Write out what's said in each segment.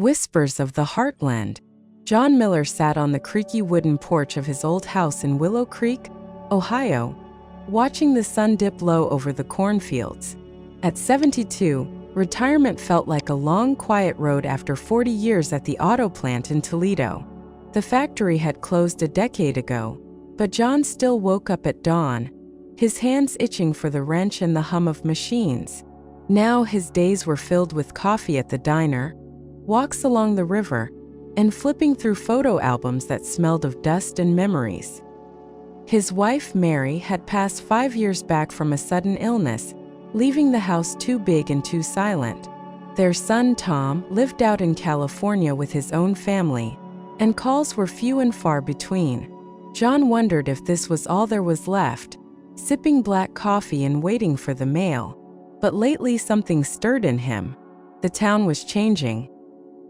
Whispers of the Heartland. John Miller sat on the creaky wooden porch of his old house in Willow Creek, Ohio, watching the sun dip low over the cornfields. At 72, retirement felt like a long, quiet road after 40 years at the auto plant in Toledo. The factory had closed a decade ago, but John still woke up at dawn, his hands itching for the wrench and the hum of machines. Now his days were filled with coffee at the diner, walks along the river, and flipping through photo albums that smelled of dust and memories. His wife, Mary, had passed 5 years back from a sudden illness, leaving the house too big and too silent. Their son, Tom, lived out in California with his own family, and calls were few and far between. John wondered if this was all there was left, sipping black coffee and waiting for the mail. But lately something stirred in him. The town was changing.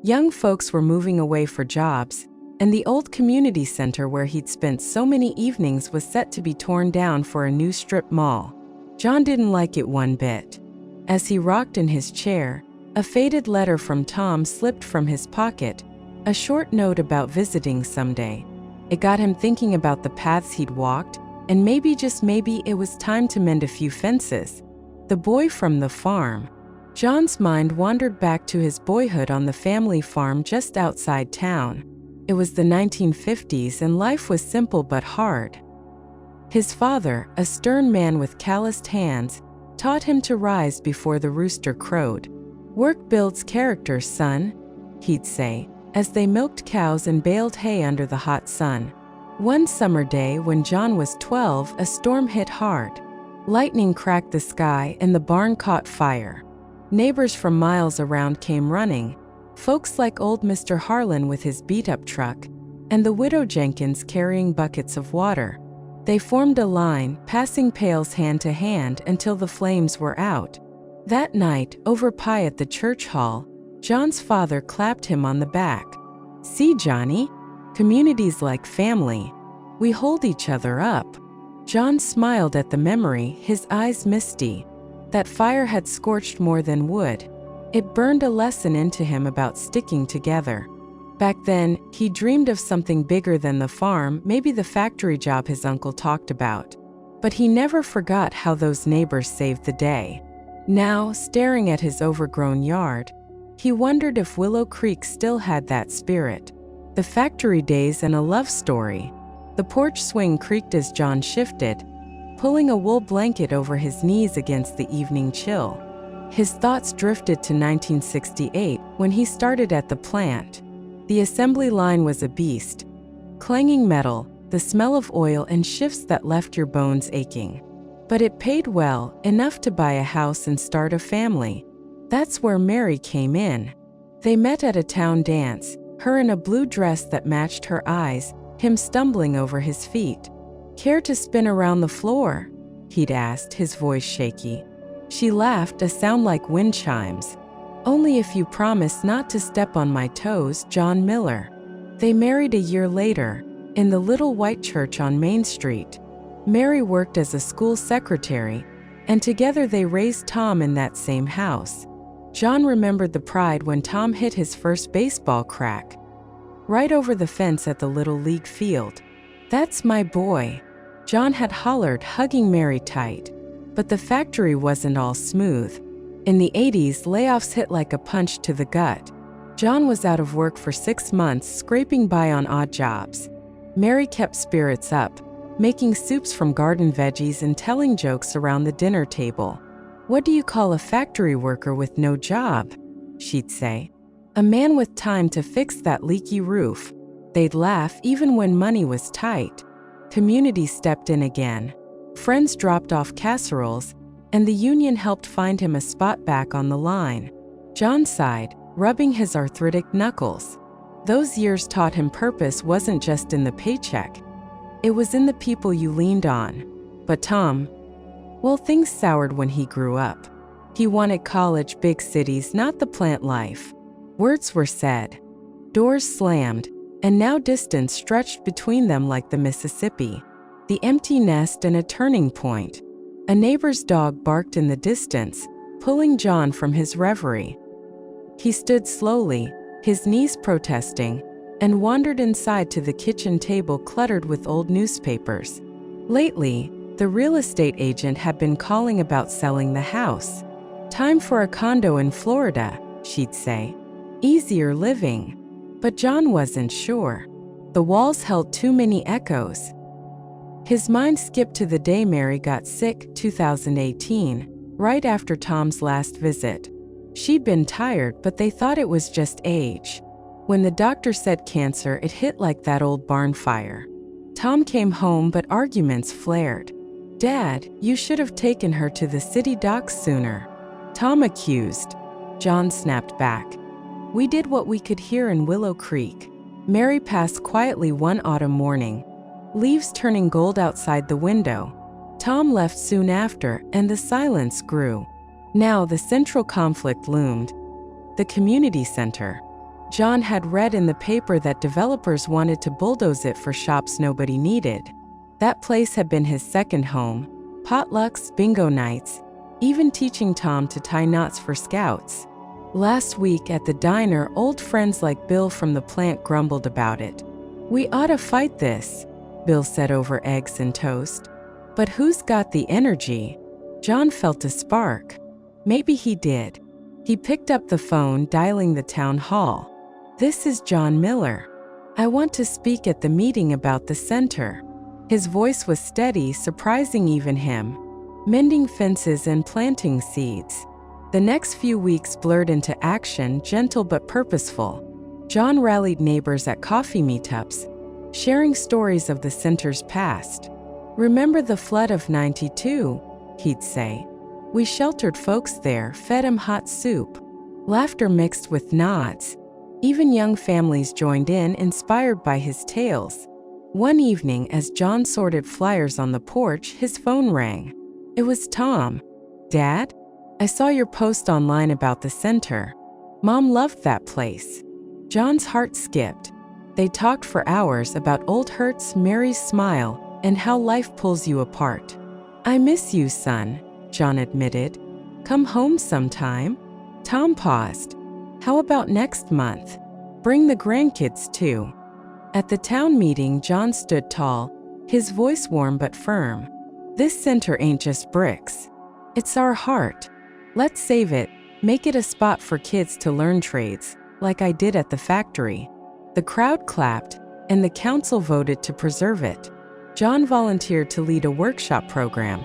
Young folks were moving away for jobs, and the old community center where he'd spent so many evenings was set to be torn down for a new strip mall. John didn't like it one bit. As he rocked in his chair, a faded letter from Tom slipped from his pocket, a short note about visiting someday. It got him thinking about the paths he'd walked, and maybe, just maybe, it was time to mend a few fences. The boy from the farm. John's mind wandered back to his boyhood on the family farm just outside town. It was the 1950s and life was simple but hard. His father, a stern man with calloused hands, taught him to rise before the rooster crowed. "Work builds character, son," he'd say, as they milked cows and baled hay under the hot sun. One summer day when John was 12, a storm hit hard. Lightning cracked the sky and the barn caught fire. Neighbors from miles around came running, folks like old Mr. Harlan with his beat-up truck, and the widow Jenkins carrying buckets of water. They formed a line, passing pails hand to hand until the flames were out. That night, over pie at the church hall, John's father clapped him on the back. "See, Johnny? Community's like family. We hold each other up." John smiled at the memory, his eyes misty. That fire had scorched more than wood. It burned a lesson into him about sticking together. Back then, he dreamed of something bigger than the farm, maybe the factory job his uncle talked about. But he never forgot how those neighbors saved the day. Now, staring at his overgrown yard, he wondered if Willow Creek still had that spirit. The factory days and a love story. The porch swing creaked as John shifted, pulling a wool blanket over his knees against the evening chill. His thoughts drifted to 1968, when he started at the plant. The assembly line was a beast. Clanging metal, the smell of oil, and shifts that left your bones aching. But it paid well, enough to buy a house and start a family. That's where Mary came in. They met at a town dance, her in a blue dress that matched her eyes, him stumbling over his feet. "Care to spin around the floor?" he'd asked, his voice shaky. She laughed, a sound like wind chimes. "Only if you promise not to step on my toes, John Miller." They married a year later, in the little white church on Main Street. Mary worked as a school secretary, and together they raised Tom in that same house. John remembered the pride when Tom hit his first baseball crack, right over the fence at the Little League field. "That's my boy," John had hollered, hugging Mary tight. But the factory wasn't all smooth. In the 80s, layoffs hit like a punch to the gut. John was out of work for 6 months, scraping by on odd jobs. Mary kept spirits up, making soups from garden veggies and telling jokes around the dinner table. "What do you call a factory worker with no job?" she'd say. "A man with time to fix that leaky roof." They'd laugh even when money was tight. Community stepped in again. Friends dropped off casseroles, and the union helped find him a spot back on the line. John sighed, rubbing his arthritic knuckles. Those years taught him purpose wasn't just in the paycheck. It was in the people you leaned on. But Tom, well, things soured when he grew up. He wanted college, big cities, not the plant life. Words were said, doors slammed, and now distance stretched between them like the Mississippi. The empty nest and a turning point. A neighbor's dog barked in the distance, pulling John from his reverie. He stood slowly, his knees protesting, and wandered inside to the kitchen table cluttered with old newspapers. Lately, the real estate agent had been calling about selling the house. Time for a condo in Florida, she'd say. Easier living. But John wasn't sure. The walls held too many echoes. His mind skipped to the day Mary got sick, 2018, right after Tom's last visit. She'd been tired, but they thought it was just age. When the doctor said cancer, it hit like that old barn fire. Tom came home, but arguments flared. "Dad, you should have taken her to the city docs sooner," Tom accused. John snapped back. "We did what we could here in Willow Creek." Mary passed quietly one autumn morning, leaves turning gold outside the window. Tom left soon after, and the silence grew. Now the central conflict loomed. The community center. John had read in the paper that developers wanted to bulldoze it for shops nobody needed. That place had been his second home. Potlucks, bingo nights, even teaching Tom to tie knots for scouts. Last week at the diner, old friends like Bill from the plant grumbled about it. "We ought to fight this," Bill said over eggs and toast. "But who's got the energy?" John felt a spark. Maybe he did. He picked up the phone, dialing the town hall. "This is John Miller. I want to speak at the meeting about the center." His voice was steady, surprising even him. Mending fences and planting seeds. The next few weeks blurred into action, gentle but purposeful. John rallied neighbors at coffee meetups, sharing stories of the center's past. "Remember the flood of '92, he'd say. "We sheltered folks there, fed 'em hot soup." Laughter mixed with nods. Even young families joined in, inspired by his tales. One evening, as John sorted flyers on the porch, his phone rang. It was Tom. "Dad? I saw your post online about the center. Mom loved that place." John's heart skipped. They talked for hours about old hurts, Mary's smile, and how life pulls you apart. "I miss you, son," John admitted. "Come home sometime?" Tom paused. "How about next month? Bring the grandkids too." At the town meeting, John stood tall, his voice warm but firm. "This center ain't just bricks. It's our heart. Let's save it, make it a spot for kids to learn trades, like I did at the factory." The crowd clapped, and the council voted to preserve it. John volunteered to lead a workshop program,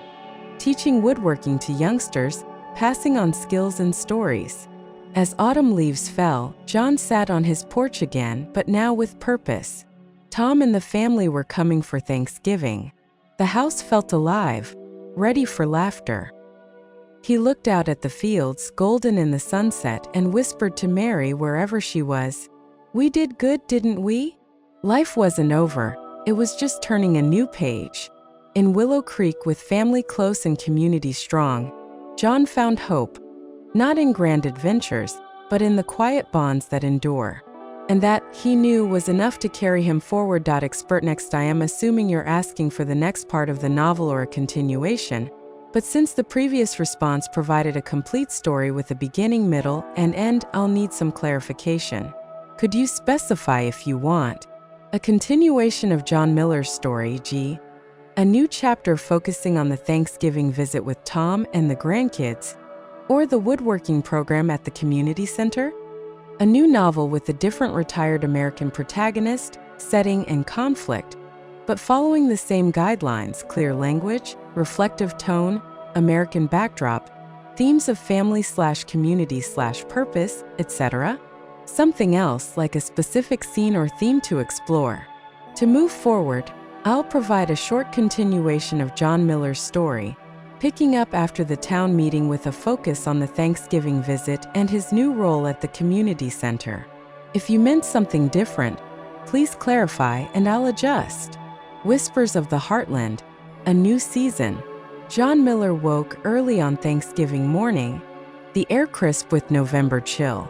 teaching woodworking to youngsters, passing on skills and stories. As autumn leaves fell, John sat on his porch again, but now with purpose. Tom and the family were coming for Thanksgiving. The house felt alive, ready for laughter. He looked out at the fields, golden in the sunset, and whispered to Mary wherever she was, "We did good, didn't we?" Life wasn't over, it was just turning a new page. In Willow Creek, with family close and community strong, John found hope. Not in grand adventures, but in the quiet bonds that endure. And that, he knew, was enough to carry him forward. Expert next. I am assuming you're asking for the next part of the novel or a continuation, but since the previous response provided a complete story with a beginning, middle, and end, I'll need some clarification. Could you specify if you want? A continuation of John Miller's story, G. A new chapter focusing on the Thanksgiving visit with Tom and the grandkids, or the woodworking program at the community center? A new novel with a different retired American protagonist, setting, and conflict, but following the same guidelines: clear language, reflective tone, American backdrop, themes of family/community/purpose, etc. Something else, like a specific scene or theme to explore. To move forward, I'll provide a short continuation of John Miller's story, picking up after the town meeting with a focus on the Thanksgiving visit and his new role at the community center. If you meant something different, please clarify and I'll adjust. Whispers of the Heartland, a new season. John Miller woke early on Thanksgiving morning, the air crisp with November chill.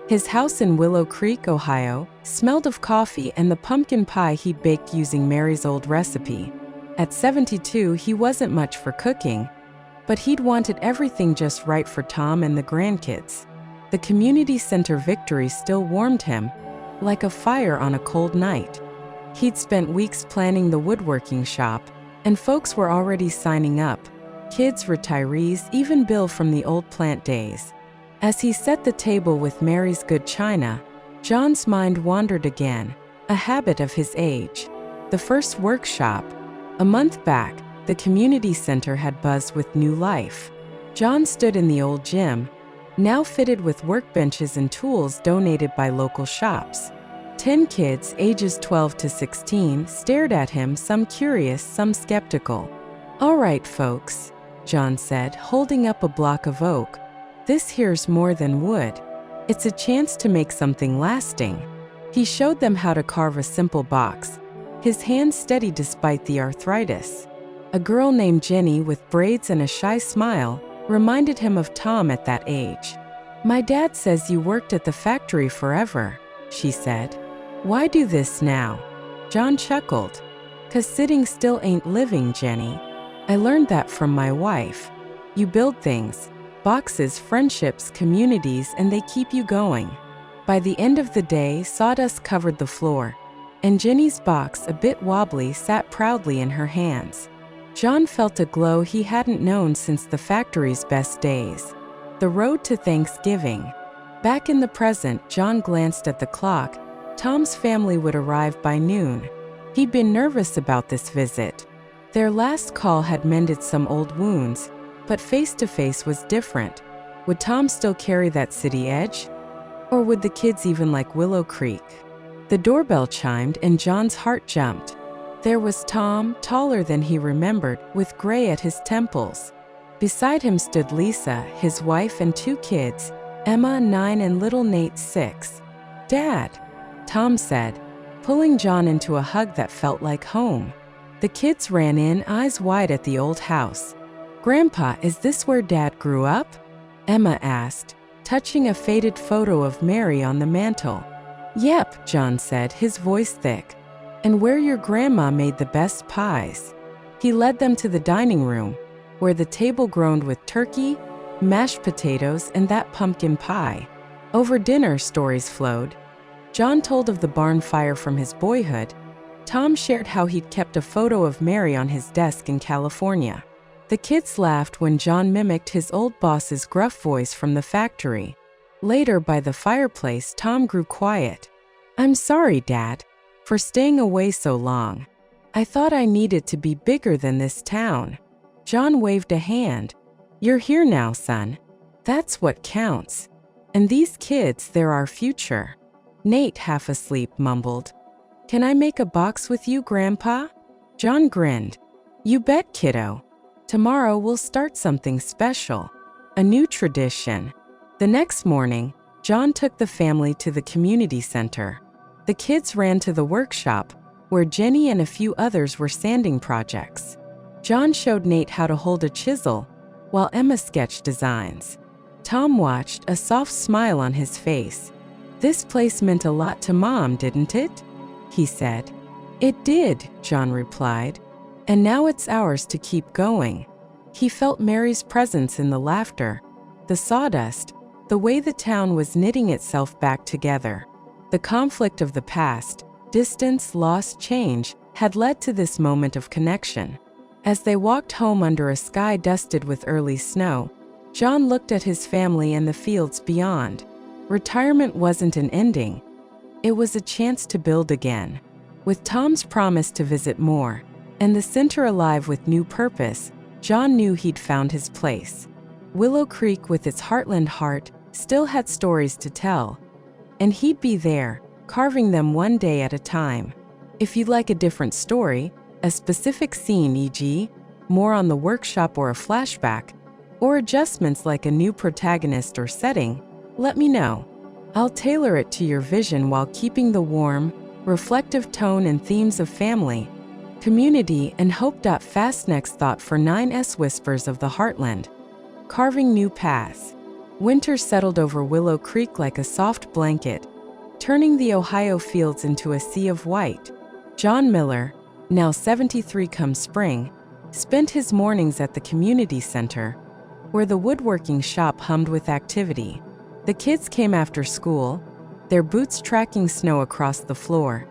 His house in Willow Creek, Ohio, smelled of coffee and the pumpkin pie he'd baked using Mary's old recipe. At 72, he wasn't much for cooking, but he'd wanted everything just right for Tom and the grandkids. The community center victory still warmed him, like a fire on a cold night. He'd spent weeks planning the woodworking shop, and folks were already signing up. Kids, retirees, even Bill from the old plant days. As he set the table with Mary's good china, John's mind wandered again, a habit of his age. The first workshop. A month back, the community center had buzzed with new life. John stood in the old gym, now fitted with workbenches and tools donated by local shops. 10 kids, ages 12 to 16, stared at him, some curious, some skeptical. "All right, folks," John said, holding up a block of oak. "This here's more than wood. It's a chance to make something lasting." He showed them how to carve a simple box, his hands steady despite the arthritis. A girl named Jenny with braids and a shy smile reminded him of Tom at that age. "My dad says you worked at the factory forever," she said. "Why do this now?" John chuckled. "'Cause sitting still ain't living, Jenny. I learned that from my wife. You build things, boxes, friendships, communities, and they keep you going." By the end of the day, sawdust covered the floor, and Jenny's box, a bit wobbly, sat proudly in her hands. John felt a glow he hadn't known since the factory's best days. The road to Thanksgiving. Back in the present, John glanced at the clock. Tom's family would arrive by noon. He'd been nervous about this visit. Their last call had mended some old wounds, but face-to-face was different. Would Tom still carry that city edge? Or would the kids even like Willow Creek? The doorbell chimed and John's heart jumped. There was Tom, taller than he remembered, with gray at his temples. Beside him stood Lisa, his wife, and 2 kids, Emma, 9, and little Nate, 6. "Dad," Tom said, pulling John into a hug that felt like home. The kids ran in, eyes wide at the old house. "Grandpa, is this where Dad grew up?" Emma asked, touching a faded photo of Mary on the mantel. "Yep," John said, his voice thick. "And where your grandma made the best pies." He led them to the dining room, where the table groaned with turkey, mashed potatoes, and that pumpkin pie. Over dinner, stories flowed. John told of the barn fire from his boyhood. Tom shared how he'd kept a photo of Mary on his desk in California. The kids laughed when John mimicked his old boss's gruff voice from the factory. Later, by the fireplace, Tom grew quiet. "I'm sorry, Dad, for staying away so long. I thought I needed to be bigger than this town." John waved a hand. "You're here now, son. That's what counts. And these kids, they're our future." Nate, half asleep, mumbled, "Can I make a box with you, Grandpa?" John grinned. "You bet, kiddo. Tomorrow we'll start something special. A new tradition." The next morning, John took the family to the community center. The kids ran to the workshop, where Jenny and a few others were sanding projects. John showed Nate how to hold a chisel, while Emma sketched designs. Tom watched, a soft smile on his face. "This place meant a lot to Mom, didn't it?" he said. "It did," John replied. "And now it's ours to keep going." He felt Mary's presence in the laughter, the sawdust, the way the town was knitting itself back together. The conflict of the past, distance, loss, change, had led to this moment of connection. As they walked home under a sky dusted with early snow, John looked at his family and the fields beyond. Retirement wasn't an ending. It was a chance to build again. With Tom's promise to visit more, and the center alive with new purpose, John knew he'd found his place. Willow Creek, with its Heartland heart, still had stories to tell. And he'd be there, carving them one day at a time. If you'd like a different story, a specific scene, e.g., more on the workshop or a flashback, or adjustments like a new protagonist or setting, let me know. I'll tailor it to your vision while keeping the warm, reflective tone and themes of family, community, and hope. Fast next thought for 9's Whispers of the Heartland. Carving new paths. Winter settled over Willow Creek like a soft blanket, turning the Ohio fields into a sea of white. John Miller, now 73 come spring, spent his mornings at the community center, where the woodworking shop hummed with activity. The kids came after school, their boots tracking snow across the floor,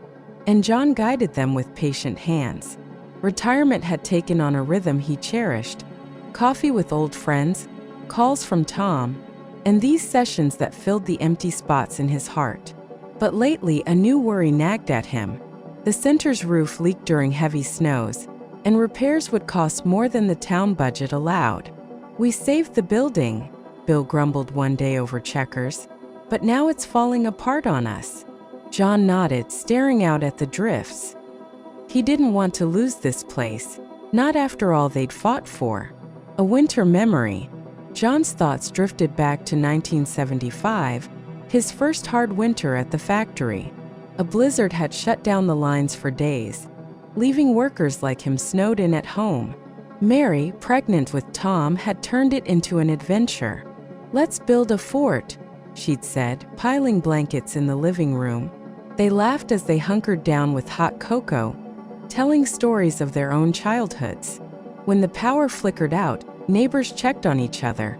and John guided them with patient hands. Retirement had taken on a rhythm he cherished: coffee with old friends, calls from Tom, and these sessions that filled the empty spots in his heart. But lately, a new worry nagged at him. The center's roof leaked during heavy snows, and repairs would cost more than the town budget allowed. "We saved the building," Bill grumbled one day over checkers, "but now it's falling apart on us." John nodded, staring out at the drifts. He didn't want to lose this place, not after all they'd fought for. A winter memory. John's thoughts drifted back to 1975, his first hard winter at the factory. A blizzard had shut down the lines for days, leaving workers like him snowed in at home. Mary, pregnant with Tom, had turned it into an adventure. "Let's build a fort," she'd said, piling blankets in the living room. They laughed as they hunkered down with hot cocoa, telling stories of their own childhoods. When the power flickered out, neighbors checked on each other,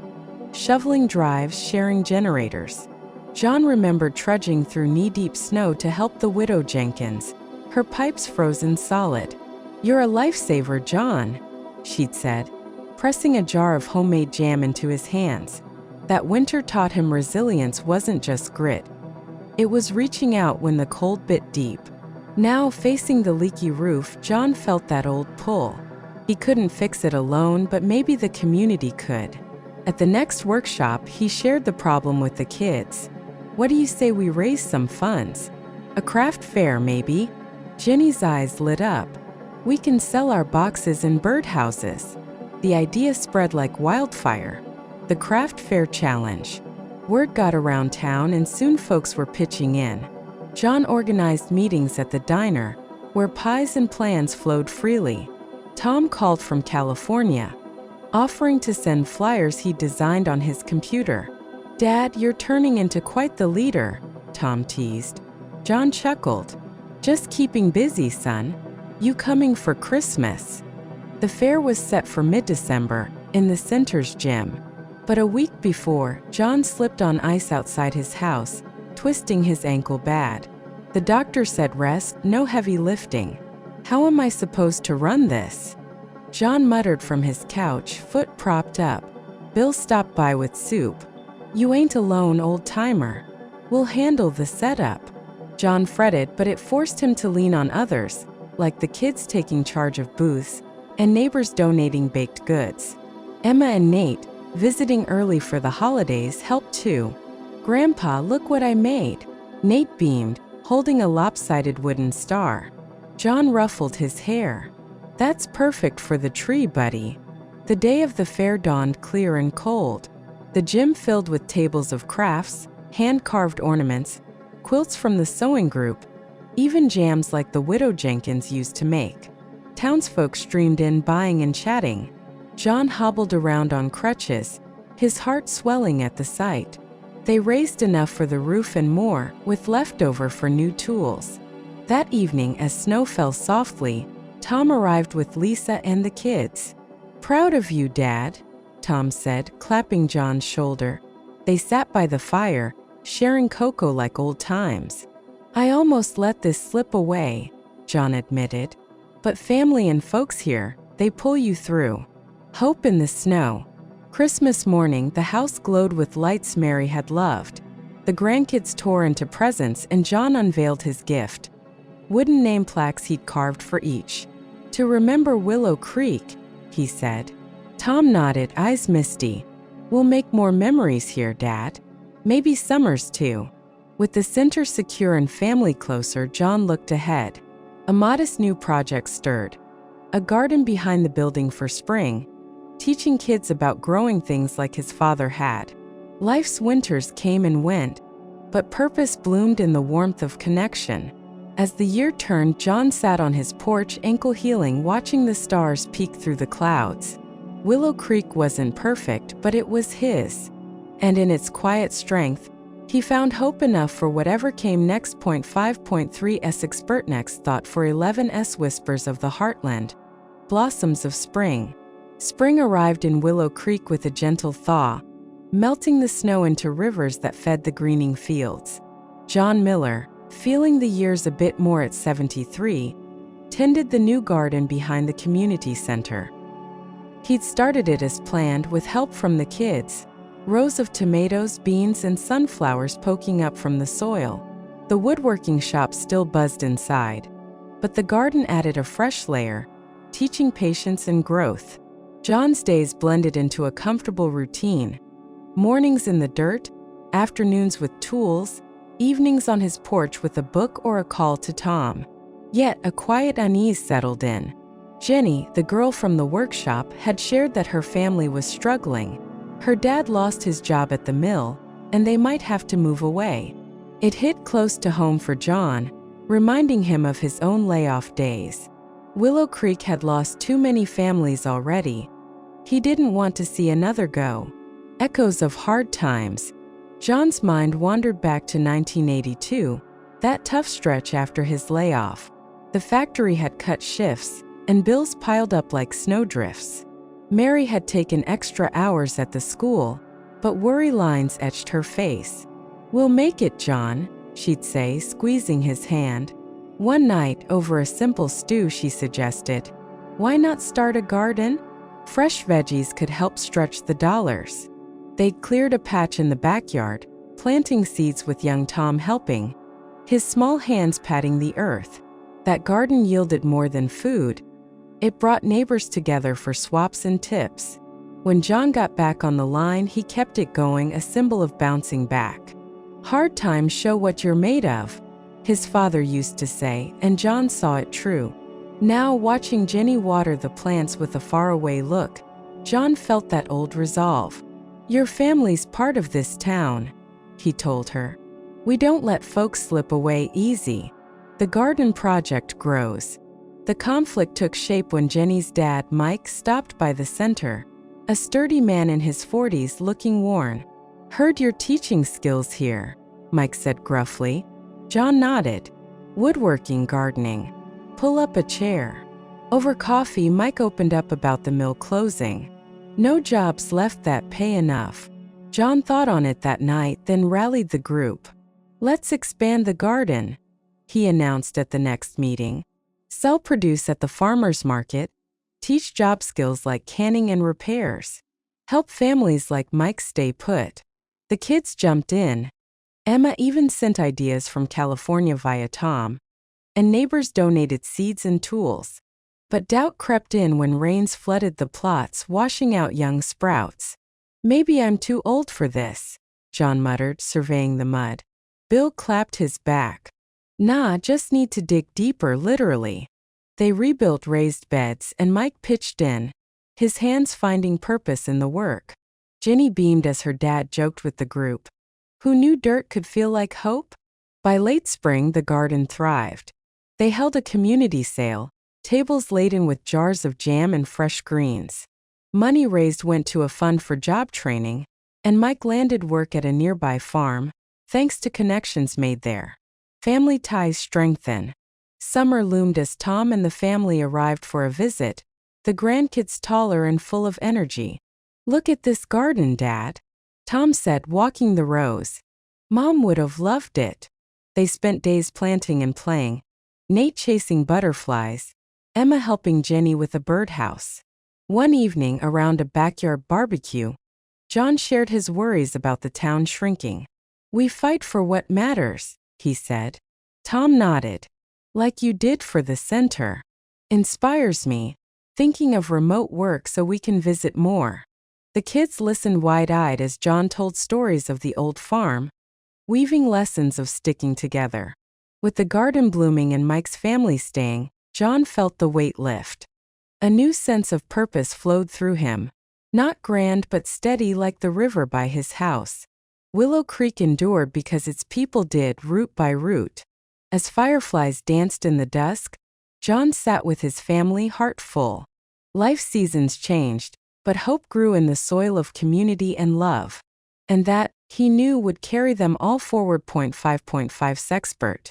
shoveling drives, sharing generators. John remembered trudging through knee-deep snow to help the widow Jenkins, her pipes frozen solid. "You're a lifesaver, John," she'd said, pressing a jar of homemade jam into his hands. That winter taught him resilience wasn't just grit. It was reaching out when the cold bit deep. Now, facing the leaky roof, John felt that old pull. He couldn't fix it alone, but maybe the community could. At the next workshop, he shared the problem with the kids. "What do you say we raise some funds? A craft fair, maybe?" Jenny's eyes lit up. "We can sell our boxes in birdhouses." The idea spread like wildfire. The craft fair challenge. Word got around town and soon folks were pitching in. John organized meetings at the diner, where pies and plans flowed freely. Tom called from California, offering to send flyers he designed on his computer. "Dad, you're turning into quite the leader," Tom teased. John chuckled. "Just keeping busy, son. You coming for Christmas?" The fair was set for mid-December, in the center's gym. But a week before, John slipped on ice outside his house, twisting his ankle bad. The doctor said rest, no heavy lifting. "How am I supposed to run this?" John muttered from his couch, foot propped up. Bill stopped by with soup. "You ain't alone, old-timer. We'll handle the setup." John fretted, but it forced him to lean on others, like the kids taking charge of booths and neighbors donating baked goods. Emma and Nate, visiting early for the holidays, helped too. "Grandpa, look what I made," Nate beamed, holding a lopsided wooden star. John ruffled his hair. "That's perfect for the tree, buddy." The day of the fair dawned clear and cold. The gym filled with tables of crafts, hand-carved ornaments, quilts from the sewing group, even jams like the widow Jenkins used to make. Townsfolk streamed in, buying and chatting. John hobbled around on crutches, his heart swelling at the sight. They raised enough for the roof and more, with leftover for new tools. That evening, as snow fell softly, Tom arrived with Lisa and the kids. "Proud of you, Dad," Tom said, clapping John's shoulder. They sat by the fire, sharing cocoa like old times. "I almost let this slip away," John admitted. "But family and folks here, they pull you through." Hope in the snow. Christmas morning, the house glowed with lights Mary had loved. The grandkids tore into presents and John unveiled his gift. Wooden name plaques he'd carved for each. "To remember Willow Creek," he said. Tom nodded, eyes misty. "We'll make more memories here, Dad. Maybe summers too." With the center secure and family closer, John looked ahead. A modest new project stirred. A garden behind the building for spring, teaching kids about growing things like his father had. Life's winters came and went, but purpose bloomed in the warmth of connection. As the year turned, John sat on his porch, ankle healing, watching the stars peek through the clouds. Willow Creek wasn't perfect, but it was his. And in its quiet strength, he found hope enough for whatever came next. 5.3's Expert Next Thought for 11's Whispers of the Heartland. Blossoms of Spring. Spring arrived in Willow Creek with a gentle thaw, melting the snow into rivers that fed the greening fields. John Miller, feeling the years a bit more at 73, tended the new garden behind the community center. He'd started it as planned with help from the kids, rows of tomatoes, beans, and sunflowers poking up from the soil. The woodworking shop still buzzed inside, but the garden added a fresh layer, teaching patience and growth. John's days blended into a comfortable routine. Mornings in the dirt, afternoons with tools, evenings on his porch with a book or a call to Tom. Yet a quiet unease settled in. Jenny, the girl from the workshop, had shared that her family was struggling. Her dad lost his job at the mill, and they might have to move away. It hit close to home for John, reminding him of his own layoff days. Willow Creek had lost too many families already. He didn't want to see another go. Echoes of hard times. John's mind wandered back to 1982, that tough stretch after his layoff. The factory had cut shifts, and bills piled up like snowdrifts. Mary had taken extra hours at the school, but worry lines etched her face. "We'll make it, John," she'd say, squeezing his hand. One night, over a simple stew, she suggested, "Why not start a garden? Fresh veggies could help stretch the dollars." They'd cleared a patch in the backyard, planting seeds with young Tom helping, his small hands patting the earth. That garden yielded more than food. It brought neighbors together for swaps and tips. When John got back on the line, he kept it going, a symbol of bouncing back. "Hard times show what you're made of," his father used to say, and John saw it true. Now, watching Jenny water the plants with a faraway look, John felt that old resolve. "Your family's part of this town," he told her. "We don't let folks slip away easy." The garden project grows. The conflict took shape when Jenny's dad, Mike, stopped by the center, a sturdy man in his 40s looking worn. "Heard your teaching skills here," Mike said gruffly. John nodded. "Woodworking, gardening. Pull up a chair." Over coffee, Mike opened up about the mill closing. No jobs left that pay enough. John thought on it that night, then rallied the group. "Let's expand the garden," he announced at the next meeting. "Sell produce at the farmer's market, teach job skills like canning and repairs, help families like Mike stay put." The kids jumped in. Emma even sent ideas from California via Tom, and neighbors donated seeds and tools. But doubt crept in when rains flooded the plots, washing out young sprouts. "Maybe I'm too old for this," John muttered, surveying the mud. Bill clapped his back. "Nah, just need to dig deeper, literally." They rebuilt raised beds, and Mike pitched in, his hands finding purpose in the work. Jenny beamed as her dad joked with the group. Who knew dirt could feel like hope? By late spring, the garden thrived. They held a community sale, tables laden with jars of jam and fresh greens. Money raised went to a fund for job training, and Mike landed work at a nearby farm, thanks to connections made there. Family ties strengthened. Summer loomed as Tom and the family arrived for a visit, the grandkids taller and full of energy. "Look at this garden, Dad," Tom said, walking the rows. "Mom would have loved it." They spent days planting and playing, Nate chasing butterflies, Emma helping Jenny with a birdhouse. One evening, around a backyard barbecue, John shared his worries about the town shrinking. "We fight for what matters," he said. Tom nodded. "Like you did for the center. Inspires me, thinking of remote work so we can visit more." The kids listened wide-eyed as John told stories of the old farm, weaving lessons of sticking together. With the garden blooming and Mike's family staying, John felt the weight lift. A new sense of purpose flowed through him, not grand but steady like the river by his house. Willow Creek endured because its people did, root by root. As fireflies danced in the dusk, John sat with his family, heart full. Life seasons changed, but hope grew in the soil of community and love. And that, he knew, would carry them all forward. 5.5 Sexpert